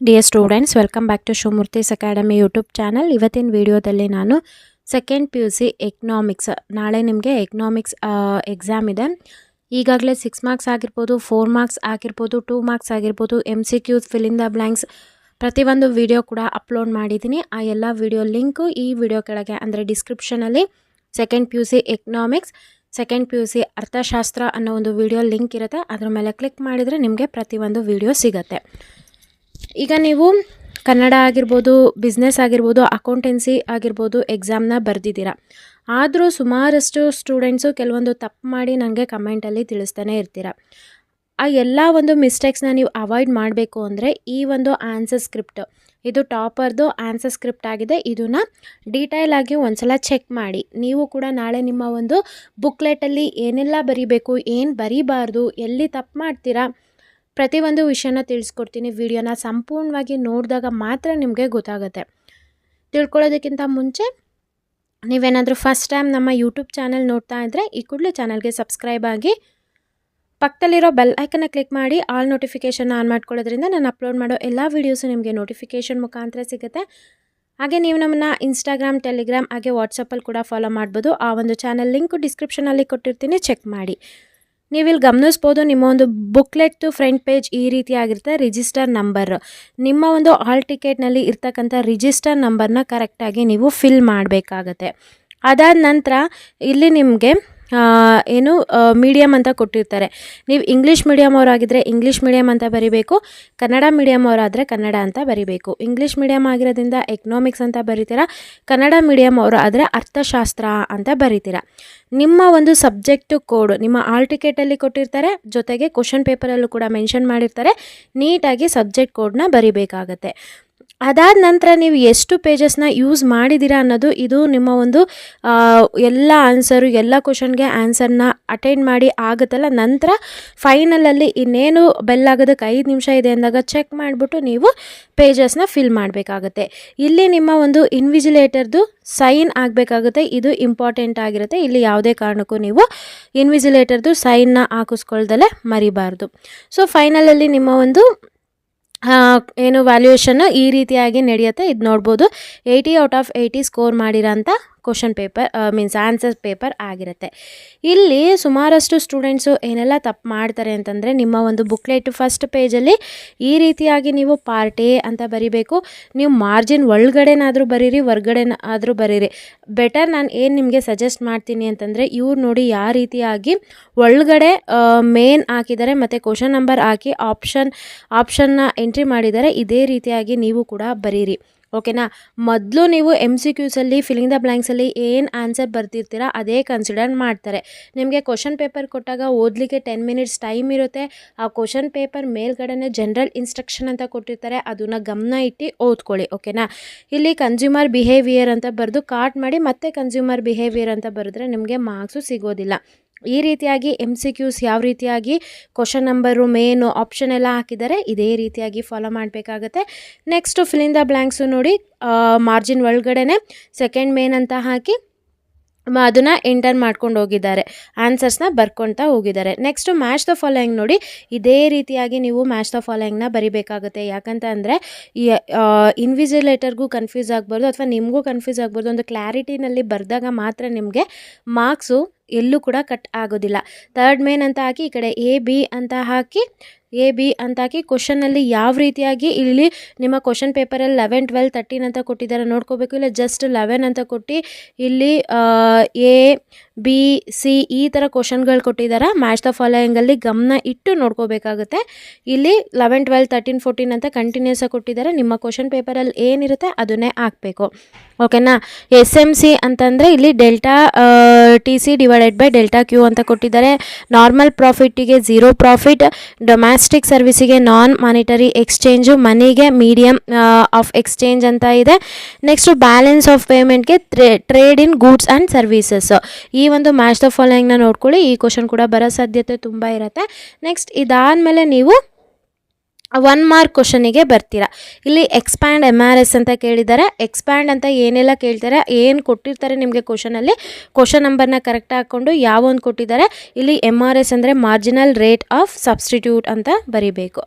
Dear students, welcome back to Shivamurthy's academy YouTube channel. ಇವತ್ತಿನ ವಿಡಿಯೋದಲ್ಲಿ ನಾನು ಸೆಕೆಂಡ್ PUC ಎಕನಾಮಿಕ್ಸ್, ನಾಳೆ ನಿಮಗೆ ಎಕನಾಮಿಕ್ಸ್ ಎಕ್ಸಾಮ್ ಇದೆ. ಈಗಾಗಲೇ 6 ಮಾರ್ಕ್ಸ್ ಆಗಿರ್ಬೋದು, 4 ಮಾರ್ಕ್ಸ್ ಆಗಿರ್ಬೋದು, 2 ಮಾರ್ಕ್ಸ್ ಆಗಿರ್ಬೋದು, MCQs, fill in the blanks ಪ್ರತಿಯೊಂದು ವಿಡಿಯೋ ಕೂಡ ಅಪ್ಲೋಡ್ ಮಾಡಿದ್ದೀನಿ. ಆ ಎಲ್ಲ ವಿಡಿಯೋ ಲಿಂಕು ಈ ವಿಡಿಯೋ ಕೆಳಗೆ ಅಂದರೆ ಡಿಸ್ಕ್ರಿಪ್ಷನಲ್ಲಿ second PUC economics, second PUC ಅರ್ಥಶಾಸ್ತ್ರ ಅನ್ನೋ ಒಂದು ವಿಡಿಯೋ ಲಿಂಕ್ ಇರುತ್ತೆ. ಅದರ ಮೇಲೆ ಕ್ಲಿಕ್ ಮಾಡಿದರೆ ನಿಮಗೆ ಪ್ರತಿಯೊಂದು ವಿಡಿಯೋ ಸಿಗುತ್ತೆ. ಈಗ ನೀವು ಕನ್ನಡ ಆಗಿರ್ಬೋದು, ಬಿಸ್ನೆಸ್ ಆಗಿರ್ಬೋದು, ಅಕೌಂಟೆನ್ಸಿ ಆಗಿರ್ಬೋದು ಎಕ್ಸಾಮ್ನ ಬರೆದಿದ್ದೀರಾ. ಆದರೂ ಸುಮಾರಷ್ಟು ಸ್ಟೂಡೆಂಟ್ಸು ಕೆಲವೊಂದು ತಪ್ಪು ಮಾಡಿ ನನಗೆ ಕಮೆಂಟಲ್ಲಿ ತಿಳಿಸ್ತಾನೆ ಇರ್ತೀರ. ಆ ಎಲ್ಲ ಒಂದು ಮಿಸ್ಟೇಕ್ಸ್ನ ನೀವು ಅವಾಯ್ಡ್ ಮಾಡಬೇಕು ಅಂದರೆ ಈ ಒಂದು ಆನ್ಸರ್ ಸ್ಕ್ರಿಪ್ಟ್, ಇದು ಟಾಪರ್ದು ಆನ್ಸರ್ ಸ್ಕ್ರಿಪ್ಟ್ ಆಗಿದೆ. ಇದನ್ನು ಡೀಟೇಲ್ ಆಗಿ ಒಂದ್ಸಲ ಚೆಕ್ ಮಾಡಿ. ನೀವು ಕೂಡ ನಾಳೆ ನಿಮ್ಮ ಒಂದು ಬುಕ್ಲೆಟಲ್ಲಿ ಏನೆಲ್ಲ ಬರೀಬೇಕು, ಏನು ಬರೀಬಾರ್ದು, ಎಲ್ಲಿ ತಪ್ಪು ಮಾಡ್ತೀರಾ, ಪ್ರತಿಯೊಂದು ವಿಷಯನ ತಿಳಿಸ್ಕೊಡ್ತೀನಿ. ವಿಡಿಯೋನ ಸಂಪೂರ್ಣವಾಗಿ ನೋಡಿದಾಗ ಮಾತ್ರ ನಿಮಗೆ ಗೊತ್ತಾಗುತ್ತೆ. ತಿಳ್ಕೊಳ್ಳೋದಕ್ಕಿಂತ ಮುಂಚೆ ನೀವೇನಾದರೂ ಫಸ್ಟ್ ಟೈಮ್ ನಮ್ಮ ಯೂಟ್ಯೂಬ್ ಚಾನಲ್ ನೋಡ್ತಾ ಇದ್ದರೆ ಈ ಕೂಡಲೇ ಚಾನಲ್ಗೆ ಸಬ್ಸ್ಕ್ರೈಬ್ ಆಗಿ ಪಕ್ಕದಲ್ಲಿರೋ ಬೆಲ್ ಐಕನ್ನ ಕ್ಲಿಕ್ ಮಾಡಿ ಆಲ್ ನೋಟಿಫಿಕೇಷನ್ ಆನ್ ಮಾಡ್ಕೊಳ್ಳೋದ್ರಿಂದ ನಾನು ಅಪ್ಲೋಡ್ ಮಾಡೋ ಎಲ್ಲ ವೀಡಿಯೋಸು ನಿಮಗೆ ನೋಟಿಫಿಕೇಷನ್ ಮುಖಾಂತರ ಸಿಗುತ್ತೆ. ಹಾಗೆ ನೀವು ನಮ್ಮನ್ನು ಇನ್ಸ್ಟಾಗ್ರಾಮ್, ಟೆಲಿಗ್ರಾಮ್ ಹಾಗೆ ವಾಟ್ಸಪ್ಪಲ್ಲಿ ಕೂಡ ಫಾಲೋ ಮಾಡ್ಬೋದು. ಆ ಒಂದು ಚಾನಲ್ ಲಿಂಕು ಡಿಸ್ಕ್ರಿಪ್ಷನಲ್ಲಿ ಕೊಟ್ಟಿರ್ತೀನಿ, ಚೆಕ್ ಮಾಡಿ. ನೀವಿಲ್ಲಿ ಗಮನಿಸ್ಬೋದು, ನಿಮ್ಮ ಒಂದು ಬುಕ್ಲೆಟ್ದು ಫ್ರಂಟ್ ಪೇಜ್ ಈ ರೀತಿಯಾಗಿರುತ್ತೆ. ರಿಜಿಸ್ಟರ್ ನಂಬರ್, ನಿಮ್ಮ ಒಂದು ಹಾಲ್ ಟಿಕೆಟ್ನಲ್ಲಿ ಇರ್ತಕ್ಕಂಥ ರಿಜಿಸ್ಟರ್ ನಂಬರ್ನ ಕರೆಕ್ಟಾಗಿ ನೀವು ಫಿಲ್ ಮಾಡಬೇಕಾಗತ್ತೆ. ಅದಾದ ನಂತರ ಇಲ್ಲಿ ನಿಮಗೆ ಏನು ಮೀಡಿಯಮ್ ಅಂತ ಕೊಟ್ಟಿರ್ತಾರೆ. ನೀವು ಇಂಗ್ಲೀಷ್ ಮೀಡಿಯಮ್ ಅವರಾಗಿದ್ದರೆ ಇಂಗ್ಲೀಷ್ ಮೀಡಿಯಮ್ ಅಂತ ಬರೀಬೇಕು, ಕನ್ನಡ ಮೀಡಿಯಮ್ ಅವರಾದರೆ ಕನ್ನಡ ಅಂತ ಬರೀಬೇಕು. ಇಂಗ್ಲೀಷ್ ಮೀಡಿಯಮ್ ಆಗಿರೋದ್ರಿಂದ ಎಕನಾಮಿಕ್ಸ್ ಅಂತ ಬರೀತೀರಾ, ಕನ್ನಡ ಮೀಡಿಯಮ್ ಅವರು ಆದರೆ ಅರ್ಥಶಾಸ್ತ್ರ ಅಂತ ಬರೀತೀರಾ. ನಿಮ್ಮ ಒಂದು ಸಬ್ಜೆಕ್ಟು ಕೋಡ್ ನಿಮ್ಮ ಆಲ್ ಟಿಕೆಟಲ್ಲಿ ಕೊಟ್ಟಿರ್ತಾರೆ, ಜೊತೆಗೆ ಕ್ವಶನ್ ಪೇಪರಲ್ಲೂ ಕೂಡ ಮೆನ್ಷನ್ ಮಾಡಿರ್ತಾರೆ. ನೀಟಾಗಿ ಸಬ್ಜೆಕ್ಟ್ ಕೋಡ್ನ ಬರೀಬೇಕಾಗತ್ತೆ. ಅದಾದ ನಂತರ ನೀವು ಎಷ್ಟು ಪೇಜಸ್ನ ಯೂಸ್ ಮಾಡಿದ್ದೀರಾ ಅನ್ನೋದು ಇದು ನಿಮ್ಮ ಒಂದು ಎಲ್ಲ ಆನ್ಸರು, ಎಲ್ಲ ಕ್ವಶನ್ಗೆ ಆನ್ಸರ್ನ ಅಟೆಂಡ್ ಮಾಡಿ ಆಗುತ್ತಲ್ಲ. ನಂತರ ಫೈನಲಲ್ಲಿ ಇನ್ನೇನು ಬೆಲ್ ಆಗೋದಕ್ಕೆ 5 ನಿಮಿಷ ಇದೆ ಅಂದಾಗ ಚೆಕ್ ಮಾಡಿಬಿಟ್ಟು ನೀವು ಪೇಜಸ್ನ ಫಿಲ್ ಮಾಡಬೇಕಾಗತ್ತೆ. ಇಲ್ಲಿ ನಿಮ್ಮ ಒಂದು ಇನ್ವಿಜಿಲೇಟರ್ದು ಸೈನ್ ಆಗಬೇಕಾಗುತ್ತೆ. ಇದು ಇಂಪಾರ್ಟೆಂಟ್ ಆಗಿರುತ್ತೆ. ಇಲ್ಲಿ ಯಾವುದೇ ಕಾರಣಕ್ಕೂ ನೀವು ಇನ್ವಿಜಿಲೇಟರ್ದು ಸೈನ್ನ ಹಾಕಿಸ್ಕೊಳ್ದಲ್ಲೇ ಮರಿಬಾರ್ದು. ಸೊ ಫೈನಲಲ್ಲಿ ನಿಮ್ಮ ಒಂದು ಏನು ವ್ಯಾಲ್ಯೂಯೇಷನ್ನು ಈ ರೀತಿಯಾಗಿ ನಡೆಯುತ್ತೆ. ಇದು ನೋಡ್ಬೋದು, 80 ಔಟ್ ಆಫ್ 80 ಸ್ಕೋರ್ ಮಾಡಿರೋಂಥ question paper means answer paper ಆಗಿರುತ್ತೆ. ಇಲ್ಲಿ ಸುಮಾರಷ್ಟು ಸ್ಟೂಡೆಂಟ್ಸು ಏನೆಲ್ಲ ತಪ್ಪು ಮಾಡ್ತಾರೆ ಅಂತಂದರೆ, ನಿಮ್ಮ ಒಂದು ಬುಕ್ಲೆಟ್ ಫಸ್ಟ್ ಪೇಜಲ್ಲಿ ಈ ರೀತಿಯಾಗಿ ನೀವು ಪಾರ್ಟ್ ಎ ಅಂತ ಬರೀಬೇಕು. ನೀವು ಮಾರ್ಜಿನ್ ಒಳಗಡೆನಾದರೂ ಬರೀರಿ, ಹೊರ್ಗಡೆನಾದರೂ ಬರೀರಿ. ಬೆಟರ್ ನಾನು ಏನು ನಿಮಗೆ ಸಜೆಸ್ಟ್ ಮಾಡ್ತೀನಿ ಅಂತಂದರೆ, ಇವ್ರು ನೋಡಿ ಯಾವ ರೀತಿಯಾಗಿ ಒಳಗಡೆ ಮೇನ್ ಹಾಕಿದ್ದಾರೆ ಮತ್ತು ಕ್ವಶನ್ ನಂಬರ್ ಹಾಕಿ ಆಪ್ಷನ್ನ ಎಂಟ್ರಿ ಮಾಡಿದ್ದಾರೆ. ಇದೇ ರೀತಿಯಾಗಿ ನೀವು ಕೂಡ ಬರೀರಿ, ಓಕೆನಾ. ಮೊದಲು ನೀವು MCQಸಲ್ಲಿ ಫಿಲ್ಲಿಂಗ್ ದ ಬ್ಲ್ಯಾಂಕ್ಸಲ್ಲಿ ಏನು ಆನ್ಸರ್ ಬರ್ತಿರ್ತೀರ ಅದೇ ಕನ್ಸಿಡರ್ ಮಾಡ್ತಾರೆ. ನಿಮಗೆ ಕ್ವಶನ್ ಪೇಪರ್ ಕೊಟ್ಟಾಗ ಓದಲಿಕ್ಕೆ 10 ಮಿನಿಟ್ಸ್ ಟೈಮ್ ಇರುತ್ತೆ. ಆ ಕ್ವಶನ್ ಪೇಪರ್ ಮೇಲ್ಗಡೆ ಜನರಲ್ ಇನ್ಸ್ಟ್ರಕ್ಷನ್ ಅಂತ ಕೊಟ್ಟಿರ್ತಾರೆ, ಅದನ್ನು ಗಮನ ಇಟ್ಟು ಓದ್ಕೊಳ್ಳಿ, ಓಕೆನಾ. ಇಲ್ಲಿ ಕನ್ಸ್ಯೂಮರ್ ಬಿಹೇವಿಯರ್ ಅಂತ ಬರೆದು ಕಾರ್ಟ್ ಮಾಡಿ ಮತ್ತೆ ಕನ್ಸ್ಯೂಮರ್ ಬಿಹೇವಿಯರ್ ಅಂತ ಬರೆದ್ರೆ ನಿಮಗೆ ಮಾರ್ಕ್ಸು ಸಿಗೋದಿಲ್ಲ. ಈ ರೀತಿಯಾಗಿ MCQs ಯಾವ ರೀತಿಯಾಗಿ ಕ್ವಶನ್ ನಂಬರು, ಮೇನು, ಆಪ್ಷನ್ ಎಲ್ಲ ಹಾಕಿದ್ದಾರೆ, ಇದೇ ರೀತಿಯಾಗಿ ಫಾಲೋ ಮಾಡಬೇಕಾಗತ್ತೆ. Next fill in the blanks ನೋಡಿ, ಮಾರ್ಜಿನ್ ಒಳಗಡೆ ಸೆಕೆಂಡ್ ಮೇನ್ ಅಂತ ಹಾಕಿ ಅದನ್ನು ಎಂಟರ್ ಮಾಡ್ಕೊಂಡು ಹೋಗಿದ್ದಾರೆ, ಆನ್ಸರ್ಸ್ನ ಬರ್ಕೊಳ್ತಾ ಹೋಗಿದ್ದಾರೆ. ನೆಕ್ಸ್ಟು ಮ್ಯಾಚ್ ದ ಫಾಲೋಯಿಂಗ್ ನೋಡಿ, ಇದೇ ರೀತಿಯಾಗಿ ನೀವು ಮ್ಯಾಚ್ ದ ಫಾಲೋಯಿಂಗ್ನ ಬರಿಬೇಕಾಗುತ್ತೆ. ಯಾಕಂತ ಅಂದರೆ ಈ ಇನ್ವಿಜಿಲೇಟರ್ಗೂ ಕನ್ಫ್ಯೂಸ್ ಆಗಬಾರ್ದು ಅಥವಾ ನಿಮಗೂ ಕನ್ಫ್ಯೂಸ್ ಆಗಬಾರ್ದು. ಒಂದು ಕ್ಲಾರಿಟಿನಲ್ಲಿ ಬರೆದಾಗ ಮಾತ್ರ ನಿಮಗೆ ಮಾರ್ಕ್ಸು ಎಲ್ಲೂ ಕೂಡ ಕಟ್ ಆಗೋದಿಲ್ಲ. ಥರ್ಡ್ ಮೇನ್ ಅಂತ ಹಾಕಿ ಈ ಕಡೆ AB ಅಂತ ಹಾಕಿ ಕ್ವಶನಲ್ಲಿ ಯಾವ ರೀತಿಯಾಗಿ ಇಲ್ಲಿ ನಿಮ್ಮ ಕ್ವಶನ್ ಪೇಪರಲ್ಲಿ 11, 12, 13 ಅಂತ ಕೊಟ್ಟಿದ್ದಾರೆ ನೋಡ್ಕೋಬೇಕು. ಇಲ್ಲ ಜಸ್ಟ್ 11 ಅಂತ ಕೊಟ್ಟು ಇಲ್ಲಿ A, B, C ಈ ಥರ ಕ್ವಶನ್ಗಳು ಕೊಟ್ಟಿದ್ದಾರೆ. ಮ್ಯಾಚ್ ದ ಫಾಲೋಯಿಂಗಲ್ಲಿ ಗಮನ ಇಟ್ಟು ನೋಡ್ಕೋಬೇಕಾಗುತ್ತೆ. ಇಲ್ಲಿ 11, 12, 13, 14 ಅಂತ ಕಂಟಿನ್ಯೂಸ್ ಆಗಿ ಕೊಟ್ಟಿದ್ದಾರೆ. ನಿಮ್ಮ ಕ್ವಶನ್ ಪೇಪರಲ್ಲಿ ಏನಿರುತ್ತೆ ಅದನ್ನೇ ಹಾಕಬೇಕು, ಓಕೆನಾ. SMC ಅಂತಂದರೆ ಇಲ್ಲಿ delta TC divided by delta Q ಅಂತ ಕೊಟ್ಟಿದ್ದಾರೆ. ನಾರ್ಮಲ್ ಪ್ರಾಫಿಟ್ಟಿಗೆ 0 ಪ್ರಾಫಿಟ್, ಡೊಮ್ಯಾಸ್ಟಿಕ್ ಸರ್ವಿಸಿಗೆ ನಾನ್ ಮಾನಿಟರಿ ಎಕ್ಸ್ಚೇಂಜು, ಮನಿಗೆ ಮೀಡಿಯಮ್ ಆಫ್ ಎಕ್ಸ್ಚೇಂಜ್ ಅಂತ ಇದೆ. ನೆಕ್ಸ್ಟು ಬ್ಯಾಲೆನ್ಸ್ ಆಫ್ ಪೇಮೆಂಟ್ಗೆ trade in goods and services. ಈ ಒಂದು ಮ್ಯಾಚ್ ದ ಫಾಲೋಯಿಂಗ್ನ ನೋಡ್ಕೊಳ್ಳಿ. ಈ ಕ್ವಶನ್ ಕೂಡ ಬರೋ ಸಾಧ್ಯತೆ ತುಂಬ ಇರುತ್ತೆ. ನೆಕ್ಸ್ಟ್ ಇದಾದಮೇಲೆ ನೀವು 1 ಮಾರ್ಕ್ ಕ್ವಶನಿಗೆ ಬರ್ತೀರಾ. ಇಲ್ಲಿ ಎಕ್ಸ್ಪ್ಯಾಂಡ್ MRS ಅಂತ ಕೇಳಿದ್ದಾರೆ. ಎಕ್ಸ್ಪ್ಯಾಂಡ್ ಅಂತ ಏನೆಲ್ಲ ಕೇಳ್ತಾರೆ, ಏನು ಕೊಟ್ಟಿರ್ತಾರೆ ನಿಮಗೆ ಕ್ವಶನಲ್ಲಿ, ಕ್ವಶನ್ ನಂಬರ್ನ ಕರೆಕ್ಟ್ ಹಾಕ್ಕೊಂಡು ಯಾವ ಒಂದು ಕೊಟ್ಟಿದ್ದಾರೆ. ಇಲ್ಲಿ MRS ಅಂದರೆ ಮಾರ್ಜಿನಲ್ ರೇಟ್ ಆಫ್ ಸಬ್ಸ್ಟಿಟ್ಯೂಟ್ ಅಂತ ಬರಿಬೇಕು.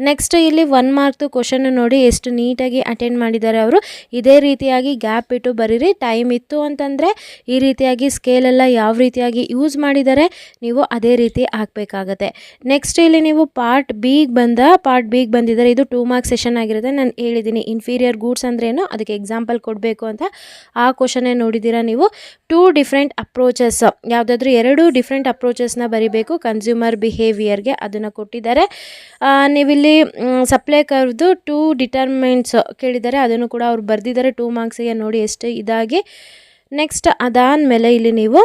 ನೆಕ್ಸ್ಟ್ ಇಲ್ಲಿ 1 ಮಾರ್ಕ್ದು ಕ್ವಶನ್ ನೋಡಿ ಎಷ್ಟು ನೀಟಾಗಿ ಅಟೆಂಡ್ ಮಾಡಿದ್ದಾರೆ ಅವರು. ಇದೇ ರೀತಿಯಾಗಿ ಗ್ಯಾಪ್ ಇಟ್ಟು ಬರೀರಿ. ಟೈಮ್ ಇತ್ತು ಅಂತಂದರೆ ಈ ರೀತಿಯಾಗಿ ಸ್ಕೇಲೆಲ್ಲ ಯಾವ ರೀತಿಯಾಗಿ ಯೂಸ್ ಮಾಡಿದ್ದಾರೆ ನೀವು ಅದೇ ರೀತಿ ಹಾಕಬೇಕಾಗತ್ತೆ. ನೆಕ್ಸ್ಟ್ ಇಲ್ಲಿ ನೀವು ಪಾರ್ಟ್ ಬಿಗೆ ಬಂದಿದ್ದಾರೆ. ಇದು 2 ಮಾರ್ಕ್ಸ್ ಸೆಷನ್ ಆಗಿರುತ್ತೆ. ನಾನು ಹೇಳಿದ್ದೀನಿ ಇನ್ಫೀರಿಯರ್ ಗೂಡ್ಸ್ ಅಂದ್ರೇನು, ಅದಕ್ಕೆ ಎಕ್ಸಾಂಪಲ್ ಕೊಡಬೇಕು ಅಂತ. ಆ ಕ್ವಶನ್ನೇ ನೋಡಿದ್ದೀರಾ ನೀವು. 2 ಡಿಫ್ರೆಂಟ್ ಅಪ್ರೋಚಸ್, ಯಾವುದಾದ್ರೂ 2 ಡಿಫ್ರೆಂಟ್ ಅಪ್ರೋಚಸ್ನ ಬರಿಬೇಕು ಕನ್ಸ್ಯೂಮರ್ ಬಿಹೇವಿಯರ್ಗೆ, ಅದನ್ನು ಕೊಟ್ಟಿದ್ದಾರೆ. ನೀವಿಲ್ಲಿ ಸಪ್ಲೈ ಕರ್ವ್ದು 2 ಡಿಟರ್ಮೆಂಟ್ಸ್ ಕೇಳಿದ್ದಾರೆ, ಅದನ್ನು ಕೂಡ ಅವ್ರು ಬರೆದಿದ್ದಾರೆ 2 ಮಾರ್ಕ್ಸಿಗೆ. ನೋಡಿ ಎಷ್ಟು ಇದಾಗಿ. ನೆಕ್ಸ್ಟ್ ಅದಾದಮೇಲೆ ಇಲ್ಲಿ ನೀವು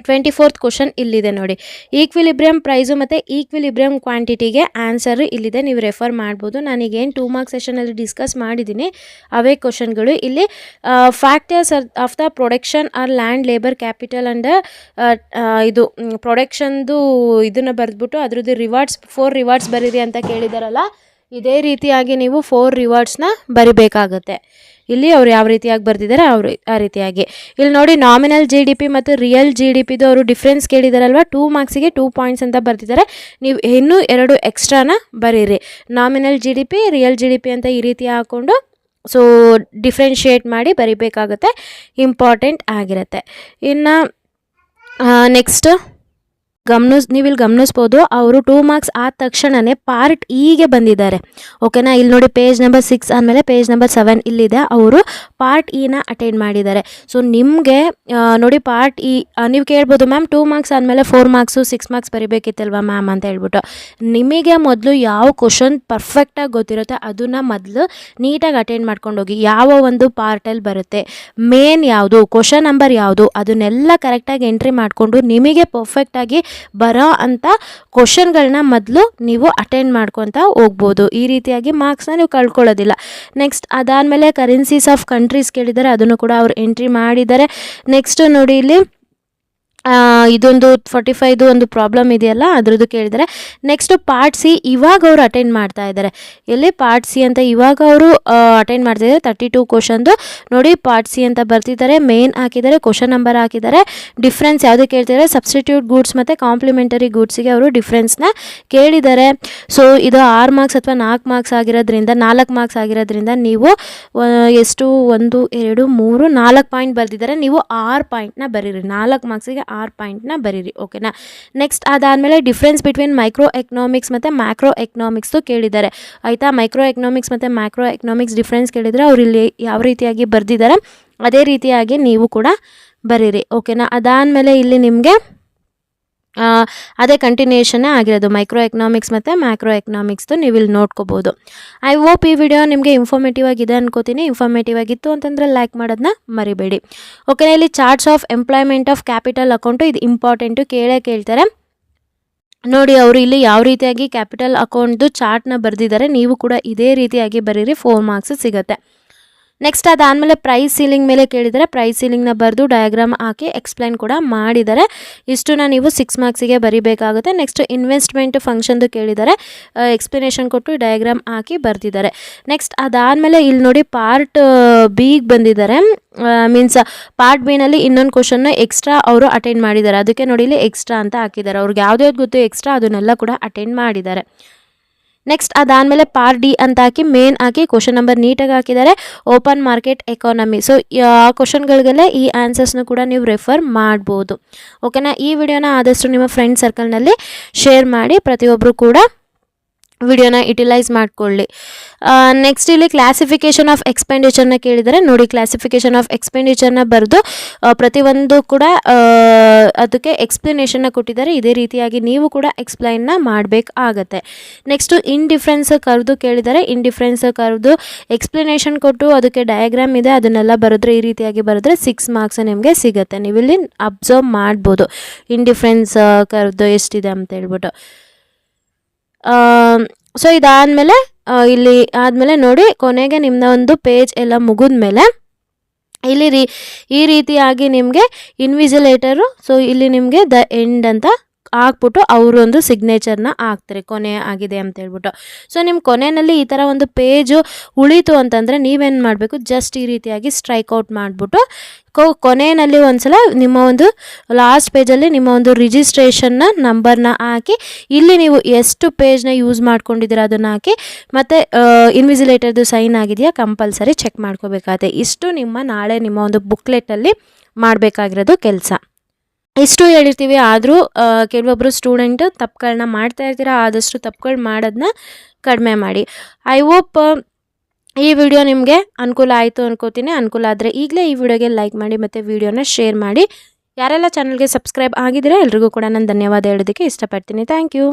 24th ಕ್ವಶನ್ ಇಲ್ಲಿದೆ ನೋಡಿ. ಈಕ್ವಿಲಿಬ್ರಿಯಮ್ ಪ್ರೈಸು ಮತ್ತು ಈಕ್ವಿಲಿಬ್ರಿಯಮ್ ಕ್ವಾಂಟಿಟಿಗೆ ಆನ್ಸರ್ ಇಲ್ಲಿದೆ, ನೀವು ರೆಫರ್ ಮಾಡ್ಬೋದು. ನಾನೀಗೇನು 2 ಮಾರ್ಕ್ಸ್ ಸೆಷನಲ್ಲಿ ಡಿಸ್ಕಸ್ ಮಾಡಿದ್ದೀನಿ ಅವೇ ಕ್ವಶನ್ಗಳು. ಇಲ್ಲಿ factors of the production are land labour capital and ಇದು ಪ್ರೊಡಕ್ಷನ್ದು ಇದನ್ನು ಬರೆದ್ಬಿಟ್ಟು ಅದ್ರದ್ದು ರಿವಾರ್ಡ್ಸ್ 4 ರಿವಾರ್ಡ್ಸ್ ಬರೀರಿ ಅಂತ ಕೇಳಿದಾರಲ್ಲ, ಇದೇ ರೀತಿಯಾಗಿ ನೀವು 4 ರಿವಾರ್ಡ್ಸ್ನ ಬರಿಬೇಕಾಗತ್ತೆ. ಇಲ್ಲಿ ಅವ್ರು ಯಾವ ರೀತಿಯಾಗಿ ಬರ್ತಿದ್ದಾರೆ ಆ ರೀತಿಯಾಗಿ. ಇಲ್ಲಿ ನೋಡಿ ನಾಮಿನಲ್ GDP ಮತ್ತು ರಿಯಲ್ GDPದು ಅವರು ಡಿಫ್ರೆನ್ಸ್ ಕೇಳಿದಾರಲ್ವ, 2 ಮಾರ್ಕ್ಸಿಗೆ 2 ಪಾಯಿಂಟ್ಸ್ ಅಂತ ಬರ್ತಿದ್ದಾರೆ. ನೀವು ಇನ್ನೂ 2 ಎಕ್ಸ್ಟ್ರಾನ ಬರೀರಿ. ನಾಮಿನಲ್ GDP ರಿಯಲ್ GDP ಅಂತ ಈ ರೀತಿ ಹಾಕ್ಕೊಂಡು ಸೊ ಡಿಫ್ರೆನ್ಷಿಯೇಟ್ ಮಾಡಿ ಬರಿಬೇಕಾಗುತ್ತೆ, ಇಂಪಾರ್ಟೆಂಟ್ ಆಗಿರುತ್ತೆ. ಇನ್ನು ನೆಕ್ಸ್ಟ್ ನೀವಿಲ್ಲಿ ಗಮನಿಸ್ಬೋದು, ಅವರು 2 ಮಾರ್ಕ್ಸ್ ಆದ ತಕ್ಷಣವೇ ಪಾರ್ಟ್ ಇಗೆ ಬಂದಿದ್ದಾರೆ. ಓಕೆನಾ, ಇಲ್ಲಿ ನೋಡಿ ಪೇಜ್ ನಂಬರ್ 6 ಆದಮೇಲೆ ಪೇಜ್ ನಂಬರ್ 7 ಇಲ್ಲಿದೆ, ಅವರು ಪಾರ್ಟ್ ಇನ ಅಟೆಂಡ್ ಮಾಡಿದ್ದಾರೆ. ಸೊ ನಿಮಗೆ ನೋಡಿ ಪಾರ್ಟ್ ಇ ನೀವು ಕೇಳ್ಬೋದು ಮ್ಯಾಮ್ 2 ಮಾರ್ಕ್ಸ್ ಆದಮೇಲೆ 4 ಮಾರ್ಕ್ಸು 6 ಮಾರ್ಕ್ಸ್ ಬರಿಬೇಕಿತ್ತಲ್ವ ಮ್ಯಾಮ್ ಅಂತ ಹೇಳ್ಬಿಟ್ಟು. ನಿಮಗೆ ಮೊದಲು ಯಾವ ಕ್ವಶನ್ ಪರ್ಫೆಕ್ಟಾಗಿ ಗೊತ್ತಿರುತ್ತೆ ಅದನ್ನು ಮೊದಲು ನೀಟಾಗಿ ಅಟೆಂಡ್ ಮಾಡ್ಕೊಂಡು ಹೋಗಿ. ಯಾವ ಒಂದು ಪಾರ್ಟಲ್ಲಿ ಬರುತ್ತೆ, ಮೇನ್ ಯಾವುದು, ಕ್ವಶನ್ ನಂಬರ್ ಯಾವುದು, ಅದನ್ನೆಲ್ಲ ಕರೆಕ್ಟಾಗಿ ಎಂಟ್ರಿ ಮಾಡಿಕೊಂಡು ನಿಮಗೆ ಪರ್ಫೆಕ್ಟಾಗಿ ಬರೋ ಅಂಥ ಕ್ವಶನ್ಗಳನ್ನ ಮೊದಲು ನೀವು ಅಟೆಂಡ್ ಮಾಡ್ಕೊತ ಹೋಗ್ಬೋದು. ಈ ರೀತಿಯಾಗಿ ಮಾರ್ಕ್ಸ್ನ ನೀವು ಕಳ್ಕೊಳ್ಳೋದಿಲ್ಲ. ನೆಕ್ಸ್ಟ್ ಅದಾದಮೇಲೆ ಕರೆನ್ಸೀಸ್ ಆಫ್ ಕಂಟ್ರೀಸ್ ಕೇಳಿದ್ದಾರೆ, ಅದನ್ನು ಕೂಡ ಅವ್ರು ಎಂಟ್ರಿ ಮಾಡಿದ್ದಾರೆ. ನೆಕ್ಸ್ಟ್ ನೋಡಿ ಇಲ್ಲಿ ಇದೊಂದು 45ದು ಒಂದು ಪ್ರಾಬ್ಲಮ್ ಇದೆಯಲ್ಲ ಅದ್ರದ್ದು ಕೇಳಿದ್ದಾರೆ. ನೆಕ್ಸ್ಟ್ ಪಾರ್ಟ್ ಸಿ ಇವಾಗ ಅವರು ಅಟೆಂಡ್ ಮಾಡ್ತಾ ಇದ್ದಾರೆ. ಇಲ್ಲಿ ಪಾರ್ಟ್ ಸಿ ಅಂತ ಇವಾಗ ಅವರು ಅಟೆಂಡ್ ಮಾಡ್ತಾ ಇದ್ದಾರೆ. 32 ಕ್ವಶನ್ದು ನೋಡಿ ಪಾರ್ಟ್ ಸಿ ಅಂತ ಬರ್ತಿದ್ದಾರೆ, ಮೇನ್ ಹಾಕಿದ್ದಾರೆ, ಕ್ವಶನ್ ನಂಬರ್ ಹಾಕಿದ್ದಾರೆ. ಡಿಫ್ರೆನ್ಸ್ ಯಾವುದು ಕೇಳ್ತಿದ್ದಾರೆ, ಸಬ್ಸ್ಟಿಟ್ಯೂಟ್ ಗೂಡ್ಸ್ ಮತ್ತು ಕಾಂಪ್ಲಿಮೆಂಟರಿ ಗೂಡ್ಸಿಗೆ ಅವರು ಡಿಫ್ರೆನ್ಸ್ನ ಕೇಳಿದ್ದಾರೆ. ಸೊ ಇದು 6 ಮಾರ್ಕ್ಸ್ ಅಥವಾ 4 ಮಾರ್ಕ್ಸ್ ಆಗಿರೋದ್ರಿಂದ 4 ಮಾರ್ಕ್ಸ್ ಆಗಿರೋದ್ರಿಂದ ನೀವು ಎಷ್ಟು 1 2 3 4 ಪಾಯಿಂಟ್ ಬರ್ತಿದ್ದಾರೆ. ನೀವು 6 ಪಾಯಿಂಟ್ನ ಬರೀರಿ, 4 ಮಾರ್ಕ್ಸಿಗೆ 6 ಪಾಯಿಂಟ್ನ ಬರೀರಿ. ಓಕೆನಾ. ನೆಕ್ಸ್ಟ್ ಅದಾದಮೇಲೆ ಡಿಫ್ರೆನ್ಸ್ ಬಿಟ್ವೀನ್ ಮೈಕ್ರೋ ಎಕನಾಮಿಕ್ಸ್ ಮತ್ತು ಮ್ಯಾಕ್ರೋ ಎಕನಾಮಿಕ್ಸ್ದು ಕೇಳಿದ್ದಾರೆ. ಆಯಿತಾ, ಮೈಕ್ರೋ ಎಕನಾಮಿಕ್ಸ್ ಮತ್ತು ಮ್ಯಾಕ್ರೋ ಎಕನಾಮಿಕ್ಸ್ ಡಿಫ್ರೆನ್ಸ್ ಕೇಳಿದರೆ ಅವ್ರು ಇಲ್ಲಿ ಯಾವ ರೀತಿಯಾಗಿ ಬರ್ದಿದ್ದಾರೆ ಅದೇ ರೀತಿಯಾಗಿ ನೀವು ಕೂಡ ಬರೀರಿ. ಓಕೆನಾ. ಅದಾದಮೇಲೆ ಇಲ್ಲಿ ನಿಮಗೆ ಅದೇ ಕಂಟಿನ್ಯೂಷನ್ನೇ ಆಗಿರೋದು ಮೈಕ್ರೋ ಎಕನಾಮಿಕ್ಸ್ ಮತ್ತು ಮ್ಯಾಕ್ರೋ ಎಕನಾಮಿಕ್ಸ್ದು ನೀವು ಇಲ್ಲಿ ನೋಡ್ಕೋಬೋದು. ಐ ಹೋಪ್ ಈ ವಿಡಿಯೋ ನಿಮಗೆ ಇನ್ಫಾರ್ಮೇಟಿವ್ ಆಗಿದೆ ಅನ್ಕೋತೀನಿ. ಇನ್ಫಾರ್ಮೇಟಿವ್ ಆಗಿತ್ತು ಅಂತಂದರೆ ಲೈಕ್ ಮಾಡೋದನ್ನ ಮರಿಬೇಡಿ. ಓಕೆನಾ. ಇಲ್ಲಿ charts of employment of capital account ಇದು ಇಂಪಾರ್ಟೆಂಟು, ಕೇಳ್ತಾರೆ ನೋಡಿ. ಅವರು ಇಲ್ಲಿ ಯಾವ ರೀತಿಯಾಗಿ ಕ್ಯಾಪಿಟಲ್ ಅಕೌಂಟ್ದು ಚಾರ್ಟ್ನ ಬರೆದಿದ್ದಾರೆ, ನೀವು ಕೂಡ ಇದೇ ರೀತಿಯಾಗಿ ಬರೀರಿ, 4 ಮಾರ್ಕ್ಸ್ ಸಿಗುತ್ತೆ. ನೆಕ್ಸ್ಟ್ ಅದಾದಮೇಲೆ ಪ್ರೈಸ್ ಸೀಲಿಂಗ್ ಮೇಲೆ ಕೇಳಿದರೆ ಪ್ರೈಸ್ ಸೀಲಿಂಗ್ನ ಬರೆದು ಡಯಾಗ್ರಾಮ್ ಹಾಕಿ ಎಕ್ಸ್ಪ್ಲೈನ್ ಕೂಡ ಮಾಡಿದ್ದಾರೆ. ಇಷ್ಟನ್ನ ನೀವು 6 ಮಾರ್ಕ್ಸಿಗೆ ಬರಿಬೇಕಾಗುತ್ತೆ. ನೆಕ್ಸ್ಟ್ ಇನ್ವೆಸ್ಟ್ಮೆಂಟ್ ಫಂಕ್ಷನ್ದು ಕೇಳಿದ್ದಾರೆ, ಎಕ್ಸ್ಪ್ಲನೇಷನ್ ಕೊಟ್ಟು ಡಯಾಗ್ರಾಮ್ ಹಾಕಿ ಬರ್ತಿದ್ದಾರೆ. ನೆಕ್ಸ್ಟ್ ಅದಾದಮೇಲೆ ಇಲ್ಲಿ ನೋಡಿ ಪಾರ್ಟ್ ಬಿಗೆ ಬಂದಿದ್ದಾರೆ, ಮೀನ್ಸ್ ಪಾರ್ಟ್ ಬಿನಲ್ಲಿ ಇನ್ನೊಂದು ಕ್ವಶನ್ನ ಎಕ್ಸ್ಟ್ರಾ ಅವರು ಅಟೆಂಡ್ ಮಾಡಿದ್ದಾರೆ. ಅದಕ್ಕೆ ನೋಡಿ ಇಲ್ಲಿ ಎಕ್ಸ್ಟ್ರಾ ಅಂತ ಹಾಕಿದ್ದಾರೆ. ಅವ್ರಿಗೆ ಯಾವುದ್ಯಾವ್ದು ಗೊತ್ತು ಎಕ್ಸ್ಟ್ರಾ ಅದನ್ನೆಲ್ಲ ಕೂಡ ಅಟೆಂಡ್ ಮಾಡಿದ್ದಾರೆ. ನೆಕ್ಸ್ಟ್ ಅದಾದಮೇಲೆ ಪಾರ್ಟ್ ಡಿ ಅಂತ ಹಾಕಿ ಮೇನ್ ಹಾಕಿ ಕ್ವಶನ್ ನಂಬರ್ ನೀಟಾಗಿ ಹಾಕಿದ್ದಾರೆ, ಓಪನ್ ಮಾರ್ಕೆಟ್ ಎಕಾನಮಿ. ಸೊ ಆ ಕ್ವಶನ್ಗಳಿಗೆಲ್ಲ ಈ ಆನ್ಸರ್ಸ್ನ ಕೂಡ ನೀವು ರೆಫರ್ ಮಾಡ್ಬೋದು. ಓಕೆನಾ. ಈ ವಿಡಿಯೋನ ಆದಷ್ಟು ನಿಮ್ಮ ಫ್ರೆಂಡ್ ಸರ್ಕಲ್ನಲ್ಲಿ ಶೇರ್ ಮಾಡಿ, ಪ್ರತಿಯೊಬ್ಬರು ಕೂಡ ವಿಡಿಯೋನ ಯುಟಿಲೈಸ್ ಮಾಡಿಕೊಳ್ಳಿ. ನೆಕ್ಸ್ಟ್ ಇಲ್ಲಿ ಕ್ಲಾಸಿಫಿಕೇಷನ್ ಆಫ್ ಎಕ್ಸ್ಪೆಂಡಿಚರ್ನ ಕೇಳಿದರೆ ನೋಡಿ, ಕ್ಲಾಸಿಫಿಕೇಷನ್ ಆಫ್ ಎಕ್ಸ್ಪೆಂಡಿಚರ್ನ ಬರೆದು ಪ್ರತಿಯೊಂದು ಕೂಡ ಅದಕ್ಕೆ ಎಕ್ಸ್ಪ್ಲನೇಷನ್ನ ಕೊಟ್ಟಿದ್ದಾರೆ. ಇದೇ ರೀತಿಯಾಗಿ ನೀವು ಕೂಡ ಎಕ್ಸ್ಪ್ಲೈನ್ನ ಮಾಡಬೇಕಾಗತ್ತೆ. ನೆಕ್ಸ್ಟು ಇಂಡಿಫ್ರೆನ್ಸ್ ಕರ್ವ್ದು ಕೇಳಿದ್ದಾರೆ, ಇಂಡಿಫ್ರೆನ್ಸ್ ಕರ್ವ್ದು ಎಕ್ಸ್ಪ್ಲನೇಷನ್ ಕೊಟ್ಟು ಅದಕ್ಕೆ ಡಯಾಗ್ರಾಮ್ ಇದೆ, ಅದನ್ನೆಲ್ಲ ಬರೆದ್ರೆ ಈ ರೀತಿಯಾಗಿ ಬರೆದ್ರೆ 6 ಮಾರ್ಕ್ಸ್ ನಿಮಗೆ ಸಿಗುತ್ತೆ. ನೀವಿಲ್ಲಿ ಅಬ್ಸರ್ವ್ ಮಾಡ್ಬೋದು ಇಂಡಿಫ್ರೆನ್ಸ್ ಕರ್ವ್ದು ಎಷ್ಟಿದೆ ಅಂತ ಹೇಳ್ಬಿಟ್ಟು. ಸೊ ಇದಾದಮೇಲೆ ಇಲ್ಲಿ ಆದಮೇಲೆ ನೋಡಿ ಕೊನೆಗೆ ನಿಮ್ಮನ್ನ ಒಂದು ಪೇಜ್ ಎಲ್ಲ ಮುಗಿದ್ಮೇಲೆ ಇಲ್ಲಿ ಈ ರೀತಿಯಾಗಿ ನಿಮಗೆ ಇನ್ವಿಜಿಲೇಟರು, ಸೊ ಇಲ್ಲಿ ನಿಮಗೆ ದ ಎಂಡ್ ಅಂತ ಹಾಕ್ಬಿಟ್ಟು ಅವರೊಂದು ಸಿಗ್ನೇಚರ್ನ ಹಾಕ್ತಾರೆ ಕೊನೆ ಆಗಿದೆ ಅಂತ ಹೇಳ್ಬಿಟ್ಟು. ಸೊ ನಿಮ್ಮ ಕೊನೆಯಲ್ಲಿ ಈ ಥರ ಒಂದು ಪೇಜು ಉಳೀತು ಅಂತಂದರೆ ನೀವೇನು ಮಾಡಬೇಕು, ಜಸ್ಟ್ ಈ ರೀತಿಯಾಗಿ ಸ್ಟ್ರೈಕ್ಔಟ್ ಮಾಡಿಬಿಟ್ಟು ಕೊನೆಯಲ್ಲಿ ಒಂದ್ಸಲ ನಿಮ್ಮ ಒಂದು ಲಾಸ್ಟ್ ಪೇಜಲ್ಲಿ ನಿಮ್ಮ ಒಂದು ರಿಜಿಸ್ಟ್ರೇಷನ್ನ ನಂಬರ್ನ ಹಾಕಿ, ಇಲ್ಲಿ ನೀವು ಎಷ್ಟು ಪೇಜ್ನ ಯೂಸ್ ಮಾಡ್ಕೊಂಡಿದ್ದೀರ ಅದನ್ನು ಹಾಕಿ, ಮತ್ತು ಇನ್ವಿಜಿಲೇಟರ್ದು ಸೈನ್ ಆಗಿದೆಯಾ ಕಂಪಲ್ಸರಿ ಚೆಕ್ ಮಾಡ್ಕೋಬೇಕಾಗುತ್ತೆ. ಇಷ್ಟು ನಾಳೆ ನಿಮ್ಮ ಒಂದು ಬುಕ್ಲೆಟಲ್ಲಿ ಮಾಡಬೇಕಾಗಿರೋದು ಕೆಲಸ. ಇಷ್ಟು ಹೇಳಿರ್ತೀವಿ, ಆದರೂ ಕೆಲವೊಬ್ಬರು ಸ್ಟೂಡೆಂಟ್ ತಪ್ಪುಗಳನ್ನ ಮಾಡ್ತಾ ಇರ್ತೀರ. ಆದಷ್ಟು ತಪ್ಪುಗಳು ಮಾಡೋದನ್ನ ಕಡಿಮೆ ಮಾಡಿ. ಐ ಹೋಪ್ ಈ ವಿಡಿಯೋ ನಿಮಗೆ ಅನುಕೂಲ ಆಯಿತು ಅನ್ಕೋತೀನಿ. ಅನುಕೂಲ ಆದರೆ ಈಗಲೇ ಈ ವಿಡಿಯೋಗೆ ಲೈಕ್ ಮಾಡಿ ಮತ್ತು ವಿಡಿಯೋನ ಶೇರ್ ಮಾಡಿ. ಯಾರೆಲ್ಲ ಚಾನಲ್ಗೆ ಸಬ್ಸ್ಕ್ರೈಬ್ ಆಗಿದ್ದೀರಾ ಎಲ್ರಿಗೂ ಕೂಡ ನಾನು ಧನ್ಯವಾದ ಹೇಳೋದಕ್ಕೆ ಇಷ್ಟಪಡ್ತೀನಿ. Thank you.